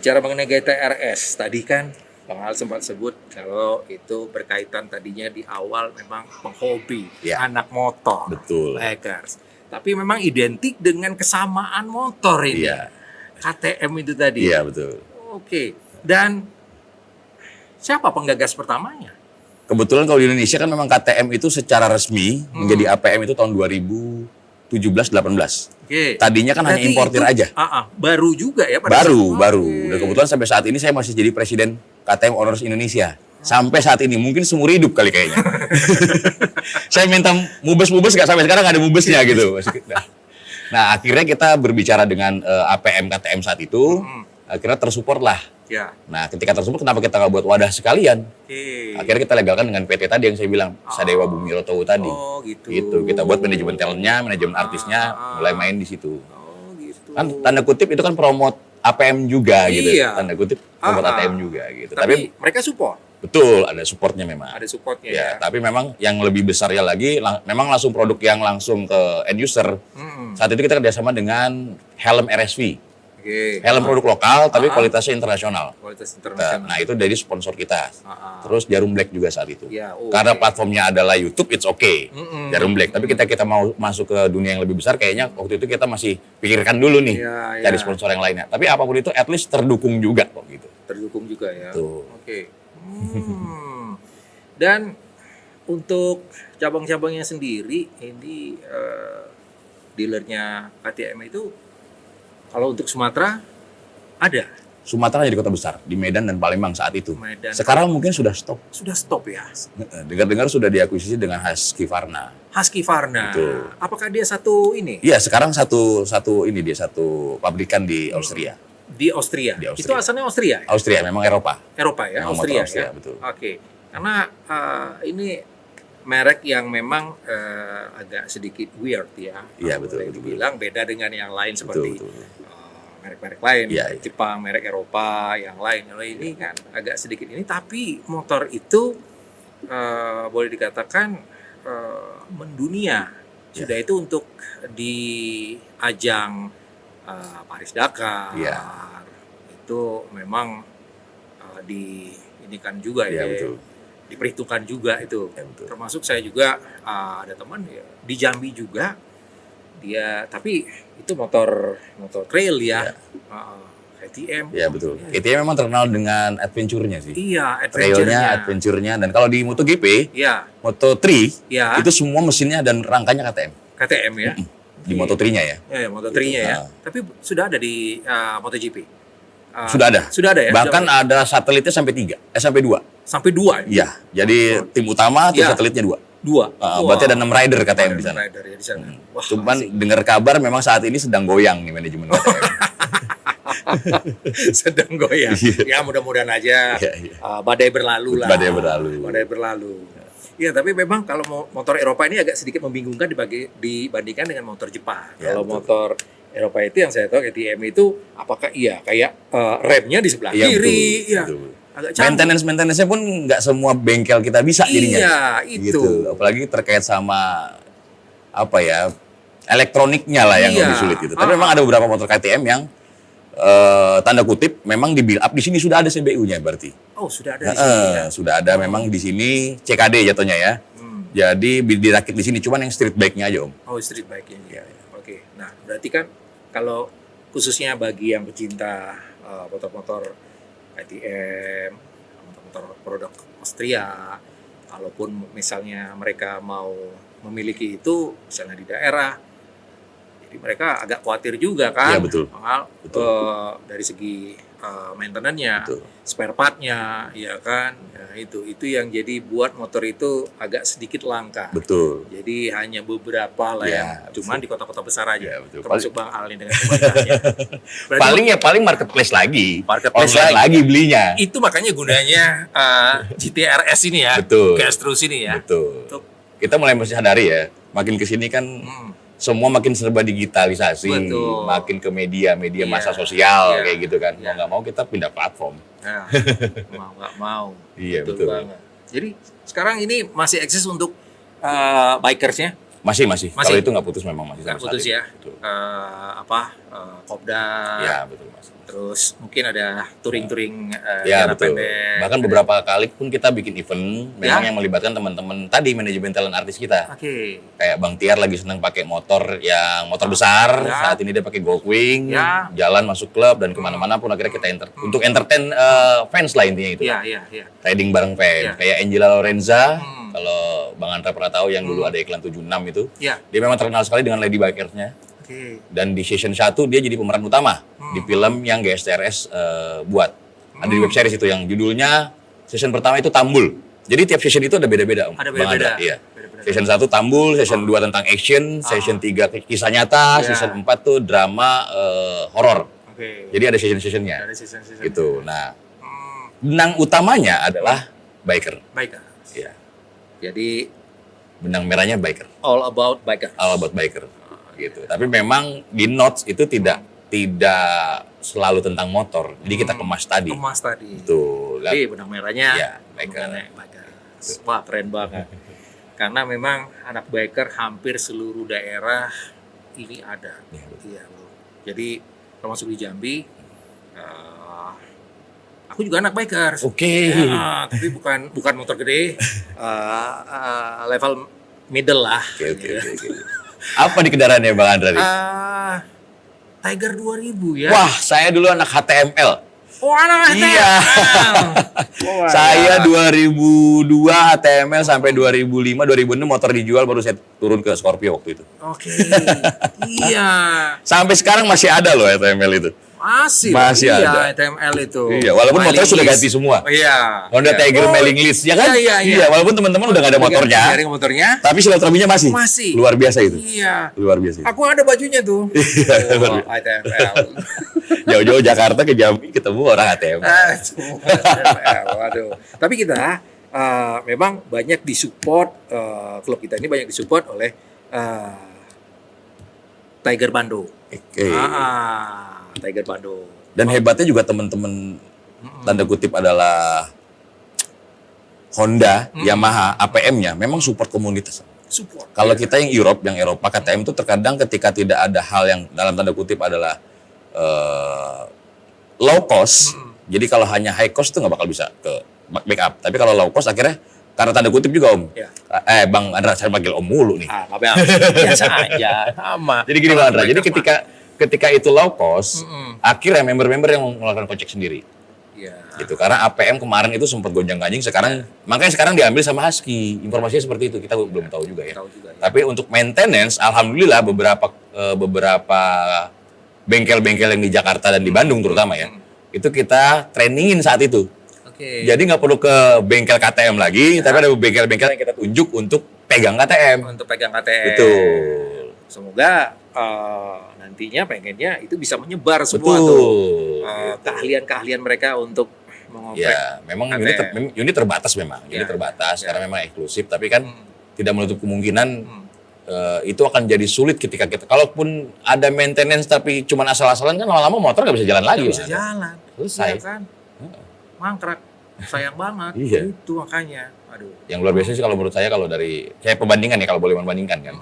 bicara mengenai GTRS, tadi kan Bang Al sempat sebut kalau itu berkaitan tadinya di awal memang penghobi, Ya. anak motor, Betul. bikers. Tapi memang identik dengan kesamaan motor ini, Iya. KTM itu tadi. Iya, betul. Oke, dan siapa penggagas pertamanya? Kebetulan kalau di Indonesia kan memang KTM itu secara resmi menjadi APM itu tahun 2017-18. Oke. Tadinya kan hanya Berarti importir itu, aja. baru juga ya pada Baru. saat- Dan kebetulan sampai saat ini saya masih jadi presiden KTM Owners Indonesia. Sampai saat ini, mungkin seumur hidup kali kayaknya. Saya minta mubes-mubes, nggak sampai sekarang nggak ada mubesnya gitu. Nah, akhirnya kita berbicara dengan APM KTM saat itu, akhirnya tersupport lah. Ya. Nah, ketika tersupport, kenapa kita nggak buat wadah sekalian? Oke. Akhirnya kita legalkan dengan PT tadi yang saya bilang, Sadewa Bumi Rotowo tadi. Oh, gitu. Gitu, kita buat manajemen talentnya, manajemen artisnya, mulai main di situ. Oh, gitu. Kan tanda kutip itu kan promote APM juga gitu. Iya. Tanda kutip promote ATM juga gitu. Tapi mereka support. Betul, ada supportnya memang. Ada supportnya Ya, ya. tapi memang yang lebih besarnya lagi, memang langsung produk yang langsung ke end user. Saat itu kita kerjasama dengan Helm RSV. Oke. Helm produk lokal, tapi kualitasnya internasional. Kualitas internasional. Nah, itu dari sponsor kita. Terus Jarum Black juga saat itu. Ya, oke. Karena platformnya adalah YouTube, it's okay. Jarum Black. Tapi kita mau masuk ke dunia yang lebih besar, kayaknya waktu itu kita masih pikirkan dulu nih, Ya, cari ya. sponsor yang lainnya. Tapi apapun itu, at least terdukung juga kok gitu. Terdukung juga ya. Tuh. Oke. Dan untuk cabang-cabangnya sendiri, ini dealernya KTM itu kalau untuk Sumatera ada, Sumatera jadi kota besar, di Medan dan Palembang saat itu. Medan. Sekarang mungkin sudah stop. sudah stop ya. Dengar-dengar sudah diakuisisi dengan Husqvarna. Husqvarna. Betul. Apakah dia satu ini Iya, sekarang satu pabrikan di Austria. di Austria? Di Austria. Itu asalnya Austria ya? Austria memang Eropa. Eropa ya, Memang motor Austria, Austria, ya. betul. Oke, karena ini merek yang memang agak sedikit weird ya. Iya, Kalau betul, boleh betul. dibilang beda dengan yang lain seperti Betul. merek-merek lain, Iya, merek iya. Jepang, merek Eropa, yang lain. Kalau ini kan agak sedikit ini, tapi motor itu boleh dikatakan mendunia. Iya. Sudah itu untuk di ajang Paris Dakar. Iya. Itu memang ini kan juga Iya, ya. betul. Diperhitungkan juga itu. Iya, betul. Termasuk saya juga ada teman ya, di Jambi juga dia, tapi itu motor trail ya. KTM. Iya, betul. KTM memang terkenal dengan adventure-nya sih. Iya, Trailnya, adventure-nya. adventure-nya, dan kalau di MotoGP, Iya, Moto3 iya. itu semua mesinnya dan rangkanya KTM KTM ya. di Moto3-nya ya. Ya, Moto3-nya ya. Nah. Tapi sudah ada di MotoGP. Sudah ada. Sudah ada ya. Bahkan Sudah ada satelitnya sampai 2. sampai 2. Iya, jadi tim utama, tim Iya. satelitnya 2. 2. Berarti ada 6 rider KTM di sana. Rider ya di sana. Wah, Cuman asik. dengar kabar memang saat ini sedang goyang nih manajemen KTM. sedang goyang. Iya. Ya mudah-mudahan aja Iya, iya. badai berlalu lah. Badai berlalu. Badai berlalu. Ya, tapi memang kalau motor Eropa ini agak sedikit membingungkan dibandingkan dengan motor Jepang. Ya, Kalau betul. motor Eropa itu yang saya tahu KTM itu apakah iya kayak remnya di sebelah Iya, kiri, betul, ya. betul. Agak canggih. Maintenance-nya pun nggak semua bengkel kita bisa jadinya. Iya, itu. Gitu. Apalagi terkait sama apa ya, elektroniknya lah yang Iya. lebih sulit gitu. Tapi memang ada beberapa motor KTM yang tanda kutip memang di build up di sini sudah ada CBU-nya berarti. Oh, sudah ada di sini ya. Sudah ada memang di sini CKD jatuhnya ya. Jadi dirakit di sini, cuman yang street bike-nya aja Om. Oh, street bike ini. Oke. Nah, berarti kan kalau khususnya bagi yang pecinta motor-motor KTM, motor-motor produk Austria, kalaupun misalnya mereka mau memiliki itu misalnya di daerah, jadi mereka agak khawatir juga kan. Iya, betul. Mahal Betul. dari segi maintenance-nya, Betul. spare part-nya, ya kan. Nah, itu yang jadi buat motor itu agak sedikit langka. Betul. Jadi hanya beberapa lah Ya, yang cuman di kota-kota besar aja. Ya, betul. Termasuk Bang Al ini dengan kebaikannya. Berarti Paling marketplace lagi. Marketplace Online lagi. lagi belinya. itu makanya gunanya GTRS ini ya. Betul. Gas terus ini ya. Betul. Untuk Kita mulai sadari ya, makin kesini kan semua makin serba digitalisasi, Betul. makin ke media Iya. massa sosial Iya. kayak gitu kan. Iya. Mau nggak mau kita pindah platform. Nah, mau nggak mau. Iya, betul. banget. Jadi sekarang ini masih eksis untuk bikersnya. Masih. Masih? Kalau itu nggak putus memang masih Nggak sampai putus saat ya? ini. Betul. Kopda, Ya, betul Mas. terus mungkin ada touring-touring Ya jarak betul. pendek. Bahkan beberapa kali pun kita bikin event memang Ya? yang melibatkan teman-teman tadi manajemen talent artis kita. Oke. Kayak Bang Tiar lagi senang pakai motor yang motor besar. Ya. Saat ini dia pakai Goldwing, Ya. jalan masuk klub dan kemana-mana pun akhirnya kita untuk entertain fans lah intinya itu. Iya. Riding bareng Ya. fans. Kayak Angela Lorenza. Hmm. Kalau Bang Andra pernah tahu yang dulu ada iklan 76 itu. Ya. Dia memang terkenal sekali dengan Lady Bikersnya. Oke. Dan di season 1 dia jadi pemeran utama di film yang GSTRS buat. Ada di web series itu yang judulnya season pertama itu Tambul. Jadi tiap season itu ada beda-beda Om. Ada Bang beda-beda. Andra. Iya. Beda-beda. Season 1 Tambul, season 2 tentang action, season 3 kisah nyata, Ya. season 4 tuh drama horor. Oke. Jadi ada season-seasonnya. Dari season-season. Gitu. Nah, Hmm, benang utamanya adalah biker. Baik. Iya. Jadi Benang merahnya biker. all about biker. All about biker. Gitu. Tapi memang di notes itu tidak selalu tentang motor. Jadi kita kemas tadi. Kemas tadi. Betul. Tapi benang merahnya Iya, biker. biker. Wah, keren banget. Karena memang anak biker hampir seluruh daerah ini ada. Iya, betul. Iya, loh. Jadi termasuk di Jambi, aku juga anak biker. Oke. Ya, tapi bukan motor gede, level middle lah. Oke. Apa di kendaraannya Bang Andra nih? Tiger 2000 ya. Wah, saya dulu anak HTML. Oh, anak Iya. Oh, Saya 2002 HTML sampai 2005, 2006 motor dijual baru saya turun ke Scorpio waktu itu. Oke. Iya. Sampai sekarang masih ada loh HTML itu. Masih Masih iya, ada. TML itu. Iya, walaupun Mailing motornya sudah list. ganti semua. Oh, iya. Honda Iya. Tiger mailing list, ya kan? Iya. walaupun teman-teman udah gak ada motornya, Jaring motornya. tapi silaturahminya masih. Masih. Luar biasa itu. Iya. Luar biasa. Itu. Aku ada bajunya tuh. Iya, luar Oh, biasa. TML. Jauh-jauh Jakarta ke Jambi ketemu orang HTML. Semua TML. Waduh. Tapi kita memang banyak disupport, klub kita ini banyak disupport oleh Tiger Bandung. Oke. Tiger Bandung. Dan hebatnya juga teman-teman tanda kutip adalah Honda, Yamaha, APM-nya memang support komunitas. Support. Kalau kita yang Eropa, KTM itu terkadang ketika tidak ada hal yang dalam tanda kutip adalah low cost, jadi kalau hanya high cost itu nggak bakal bisa ke backup. Tapi kalau low cost akhirnya karena tanda kutip juga Om. Ya. Bang Andra, saya panggil Om mulu nih. Nggak biasa aja. Sama. Jadi gini Bang Andra, jadi ketika itu low cost, Mm-mm. akhirnya member-member yang melakukan kocek sendiri. Iya. Gitu. Karena APM kemarin itu sempat gonjang-ganjing, makanya sekarang diambil sama Husky. Informasinya seperti itu, kita belum tahu juga ya. Tahu juga ya. Tapi untuk maintenance, alhamdulillah beberapa bengkel-bengkel yang di Jakarta dan di Bandung terutama ya, itu kita trainingin saat itu. Oke. Jadi nggak perlu ke bengkel KTM lagi, tapi ada bengkel-bengkel yang kita tunjuk untuk pegang KTM. Untuk pegang KTM. Betul. Semoga nantinya pengennya itu bisa menyebar semua Betul. tuh keahlian-keahlian mereka untuk mengoprek. Ya, memang KTM. unit terbatas memang. Unit Ya, terbatas ya. karena memang eksklusif, tapi kan Hmm. tidak menutup kemungkinan Hmm. itu akan jadi sulit ketika kita, kalaupun ada maintenance tapi cuma asal-asalan kan lama-lama motor nggak bisa jalan lagi. Nggak bisa Bang. jalan. Selesai. Iya kan? Mangkrak. Sayang banget. Iya. Itu makanya. Aduh. Yang luar biasa sih kalau menurut saya, kalau dari saya perbandingan ya, kalau boleh membandingkan kan,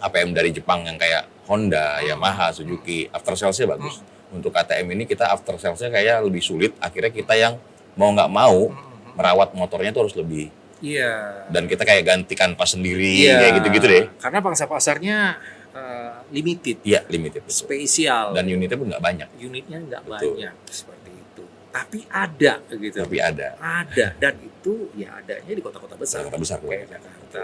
APM dari Jepang yang kayak Honda, Yamaha, Suzuki, after sales-nya bagus. Untuk KTM ini kita after sales-nya kayak lebih sulit. Akhirnya kita yang mau nggak mau merawat motornya itu harus lebih. Iya. Dan kita kayak ganti kanvas sendiri, Iya. kayak gitu-gitu deh. Karena pangsa pasarnya limited, Iya, limited. Betul. spesial. Dan unitnya pun nggak banyak. Unitnya nggak Betul. banyak seperti itu. Tapi ada gitu. Tapi ada. Ada, dan itu ya adanya di kota-kota besar. Kota besar. Kayak Jakarta,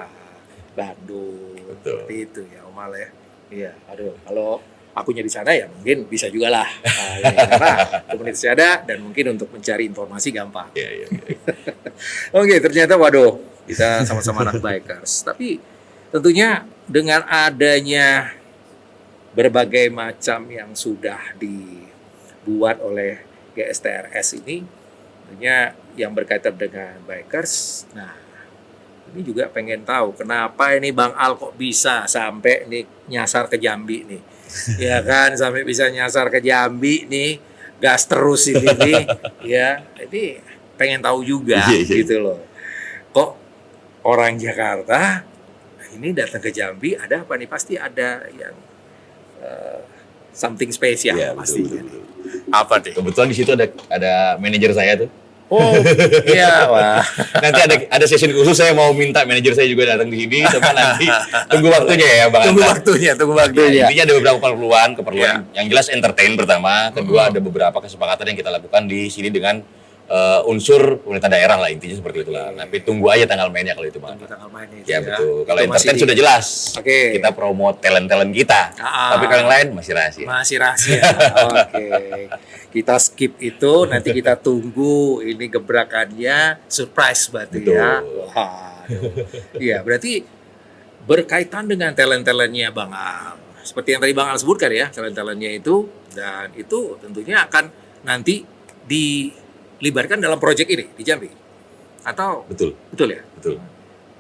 Bandung, Betul. seperti itu ya Omal ya. Iya, aduh, kalau akunya di sana ya mungkin bisa juga lah. Karena komunitasnya ada dan mungkin untuk mencari informasi gampang. Iya. Oke, ternyata waduh, kita sama-sama anak bikers. Tapi tentunya dengan adanya berbagai macam yang sudah dibuat oleh GSTRS ini, tentunya yang berkaitan dengan bikers. Nah, ini juga pengen tahu kenapa ini Bang Al kok bisa sampai nih nyasar ke Jambi nih. Ya kan, sampai bisa nyasar ke Jambi nih, gas terus ini nih. Ya, ini pengen tahu juga Iya. gitu loh. Kok orang Jakarta ini datang ke Jambi ada apa nih? Pasti ada yang something spesial Iya, pastinya. betul, betul. Apa tuh? Kebetulan di situ ada manajer saya tuh. Oh, iya, wah. Nanti ada session khusus, saya mau minta manajer saya juga datang di sini. Coba nanti tunggu waktunya ya, Bang. Tunggu Anta. waktunya. Ya, intinya ada beberapa keperluan. Iya. Yang jelas entertain pertama, kedua ada beberapa kesepakatan yang kita lakukan di sini dengan unsur pemerintah daerah lah, intinya seperti itulah. Tapi tunggu aja tanggal mainnya kalau itu, Bang. Tunggu tanggal mainnya itu Ya, betul. Kalau Itu masih entertain sudah jelas. Oke. Kita promote talent-talent kita. Tapi kalau yang lain masih rahasia. Masih rahasia. Oke. Kita skip itu, nanti kita tunggu ini gebrakannya surprise berarti Betul. ya. Wah. Iya, berarti berkaitan dengan talent-talentnya Bang Al. Seperti yang tadi Bang Al sebutkan ya, talent-talentnya itu, dan itu tentunya akan nanti dilibatkan dalam proyek ini di Jambi. Atau Betul, betul ya? betul.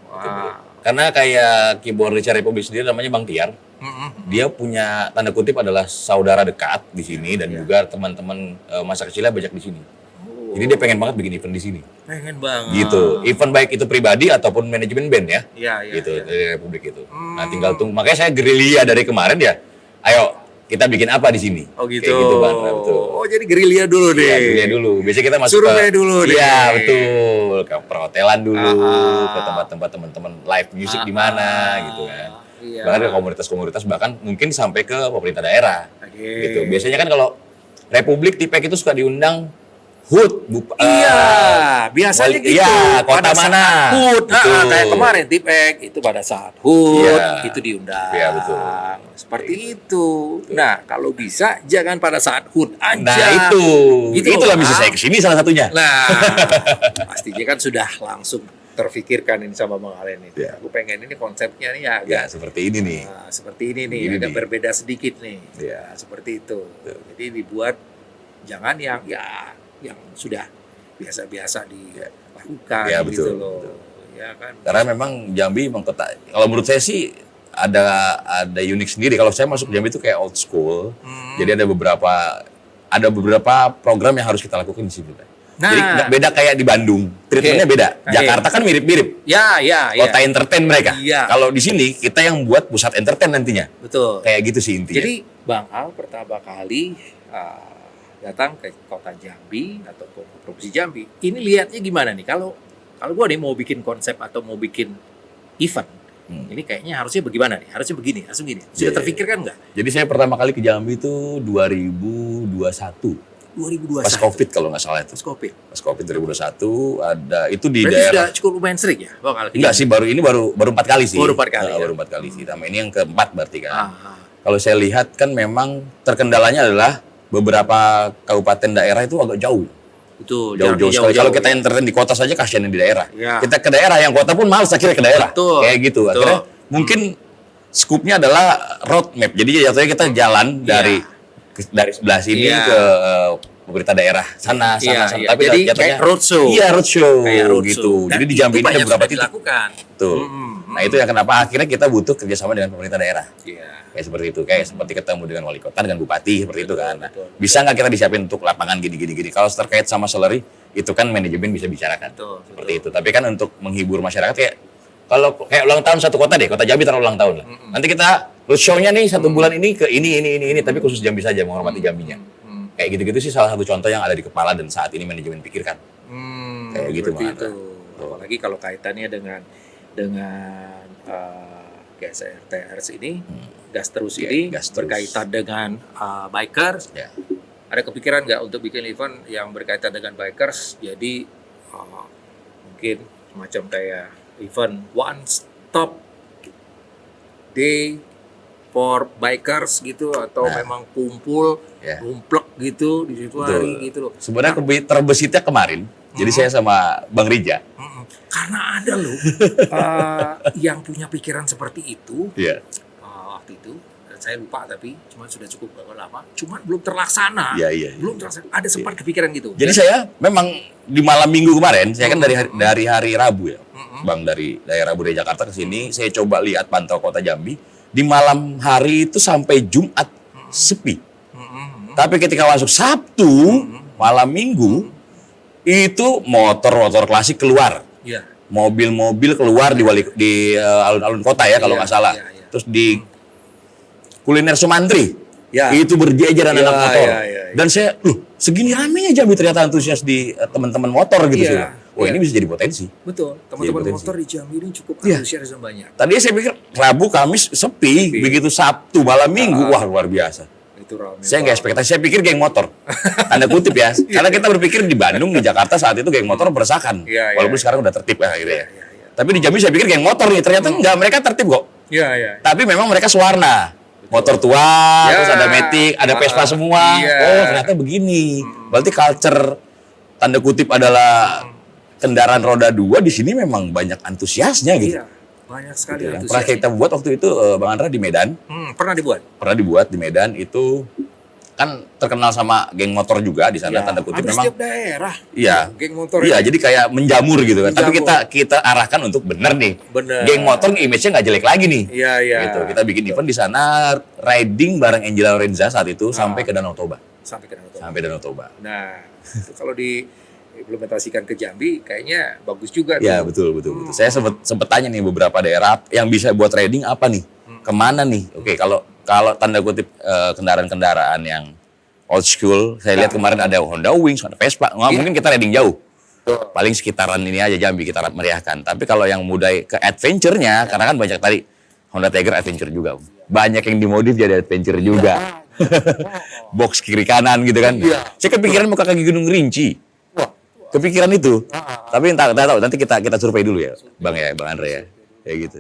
Wah. Karena kayak keyboard Richard Republik sendiri namanya Bang Tiar. Mm-mm. Dia punya tanda kutip adalah saudara dekat di sini dan Iya. juga teman-teman masa kecilnya banyak di sini. Oh, Jadi dia pengen banget bikin event di sini. pengen banget. Gitu. Event baik itu pribadi ataupun manajemen band ya. Iya, iya. Gitu iya. dari Republik itu. Nah, Hmm. tinggal tunggu. Makanya saya gerilya dari kemarin ya. Ayo kita bikin apa di sini? Oh gitu. Kayak gitu, Bang. Nah, betul. Oh jadi gerilya dulu deh. Iya, gerilya dulu. Biasanya kita masuk Survei dulu deh. Iya, betul. Ke perhotelan dulu, Ah. ke tempat-tempat teman-teman live music di mana gitu kan. Iya. Bahkan ke komunitas-komunitas, bahkan mungkin sampai ke pemerintah daerah. Oke. Gitu. Biasanya kan kalau Republik Tipek itu suka diundang HUT, Iya, biasanya wali- gitu. iya, kota Pada saat mana? HUT, Betul. kayak kemarin Tipek itu pada saat HUT Iya. itu diundang. Iya, betul. Seperti itu. Nah, kalau bisa jangan pada saat HUT aja. Nah itu, Gitu, itulah Bang. misi saya kesini salah satunya. Nah, pastinya kan sudah langsung terfikirkan ini sama Bang Alen itu. Iya. Aku pengen ini konsepnya nih Ya agak seperti ini nih. seperti ini nih, Ini agak nih. berbeda sedikit nih. Iya. Ya, seperti itu. Jadi dibuat jangan yang sudah biasa-biasa dilakukan Ya, gitu betul, loh. betul. Ya kan. Karena memang Jambi memang kota. Kalau menurut saya sih ada unik sendiri. Kalau saya masuk Jambi itu kayak old school. Jadi ada beberapa program yang harus kita lakukan di sini. Nah. Jadi nggak beda kayak di Bandung. Treatmentnya Oke. beda. Oke. Jakarta kan mirip-mirip. Ya. Kota entertain mereka. Iya. Kalau di sini kita yang buat pusat entertain nantinya. Betul. Kayak gitu sih intinya. Jadi Bang Al pertama kali datang ke kota Jambi ataupun ke provinsi Jambi, ini lihatnya gimana nih? Kalau gua nih mau bikin konsep atau mau bikin event, ini kayaknya harusnya bagaimana nih? Harusnya begini, harusnya begini. Sudah Iya, terpikirkan nggak? Jadi saya pertama kali ke Jambi itu 2021. 2021. Pas Covid kalau nggak salah itu. Pas Covid. Pas Covid 2021 ada itu di Berarti daerah. sudah cukup lumayan sering ya, Bang Al? Enggak sih, baru 4 kali sih. Baru 4 kali, ya? Baru 4 kali sih. Sama ini yang keempat berarti kan. Ah. Kalau saya lihat kan memang terkendalanya adalah beberapa kabupaten daerah itu agak jauh. Betul. Jauh-jauh sekali. Kalau kita entertain di kota saja kasihan yang di daerah. Ya. Kita ke daerah, yang kota pun males akhirnya ke daerah. Betul. Kayak gitu. Betul. Akhirnya mungkin skupnya adalah road map. Jadi jatuhnya kita jalan dari sebelah sini Iya. ke pemerintah daerah sana. Iya. Tapi Jadi jatuhnya kayak roadshow. Iya, roadshow Kayak roadshow. gitu. Dan Jadi di itu Jambi ini ada banyak beberapa sudah titik. dilakukan. Betul. Nah itu yang kenapa akhirnya kita butuh kerjasama dengan pemerintah daerah. Iya. Kayak seperti itu, kayak seperti ketemu dengan wali kota, dengan bupati, seperti itu kan. Nah, betul. bisa nggak kita disiapin untuk lapangan gini. Kalau terkait sama salary, itu kan manajemen bisa bicarakan. Betul. Seperti itu. Tapi kan untuk menghibur masyarakat kayak, kalau kayak ulang tahun satu kota deh, kota Jambi taruh ulang tahun lah. Nanti kita roadshow-nya nih 1 bulan ini ke ini, tapi khusus Jambi saja, menghormati Jambinya. Kayak gitu-gitu sih salah satu contoh yang ada di kepala dan saat ini manajemen pikirkan. Kayak gitu, seperti Bang itu. Andra. Apalagi kalau kaitannya dengan GSRTRS ini, gas terus Iya, ini gas terus. berkaitan dengan bikers. Ya. Ada kepikiran nggak untuk bikin event yang berkaitan dengan bikers? Jadi mungkin semacam kayak event one stop day for bikers gitu, atau Nah. memang kumpul Ya. gumplek gitu di situ Betul. hari gitu loh. Sebenarnya terbesitnya kemarin, jadi saya sama Bang Rija. Karena ada loh yang punya pikiran seperti itu Iya. waktu itu, saya lupa tapi cuma sudah cukup berapa lama, cuman belum terlaksana. Iya. Belum terlaksana. Ada sempat kepikiran gitu. Jadi saya memang di malam minggu kemarin, saya kan dari hari Rabu ya, Bang, dari Rabu dari Jakarta ke sini, saya coba lihat pantau kota Jambi. Di malam hari itu sampai Jumat sepi. Tapi ketika masuk Sabtu, malam Minggu, itu motor klasik keluar. Iya. mobil-mobil keluar di alun-alun kota ya kalau Iya, nggak salah. iya, iya. Terus di kuliner Sumantri Ya. itu berjejer anak Iya, motor. iya, iya, iya. Dan saya, segini ramenya Jambi ternyata antusias di teman-teman motor gitu Iya, sih. Wah iya. ini bisa jadi potensi. Betul, teman-teman Jadi potensi. motor di Jambi ini cukup Iya. antusias dan banyak. Tadi saya pikir Rabu, Kamis sepi, begitu Sabtu, malam Minggu, wah luar biasa. Itu ramai. Saya nggak ekspektasi, saya pikir geng motor. Tanda kutip ya, karena kita berpikir di Bandung, di Jakarta saat itu geng motor bersahkan. Iya, iya. Walaupun sekarang udah tertib ya gitu ya. Iya, iya. Tapi di Jambi saya pikir geng motor nih, ternyata enggak, mereka tertib kok. Iya, iya. Tapi memang mereka sewarna. Motor tua, Ya. terus ada Matic, ada Vespa semua. Iya. Oh ternyata begini. Berarti culture tanda kutip adalah kendaraan roda 2 di sini memang banyak antusiasnya gitu. Iya, banyak sekali Yang pernah antusiasnya. kita buat waktu itu Bang Andra di Medan, Pernah dibuat? pernah dibuat di Medan itu kan terkenal sama geng motor juga di sana Ya, tanda kutip ada memang. setiap daerah. Iya. Geng motor Iya, ini. jadi kayak menjamur gitu kan. Tapi Menjamur. kita arahkan untuk bener nih. Bener. Geng motor image-nya nggak jelek lagi nih. Iya, iya. Gitu. Kita bikin event di sana riding bareng Angela Lorenza saat itu sampai ke Danau Toba. Sampai ke Danau Toba. Sampai Danau Toba. Nah, itu kalau diimplementasikan ke Jambi kayaknya bagus juga tuh. Ya betul. Saya sempet tanya nih beberapa daerah yang bisa buat riding apa nih, kemana nih? Oke kalau tanda kutip kendaraan-kendaraan yang old school, saya lihat kemarin ada Honda Wings, ada Vespa, nggak mungkin kita riding jauh. Paling sekitaran ini aja Jambi kita meriahkan. Tapi kalau yang mudah ke adventure-nya, karena kan banyak tadi Honda Tiger adventure juga, banyak yang dimodif jadi adventure juga. Box kiri kanan gitu kan. Saya kepikiran mau ke kaki Gunung Rinci. Kepikiran itu. Tapi entah tahu nanti kita survei dulu ya, Bang Andre ya. Kayak gitu.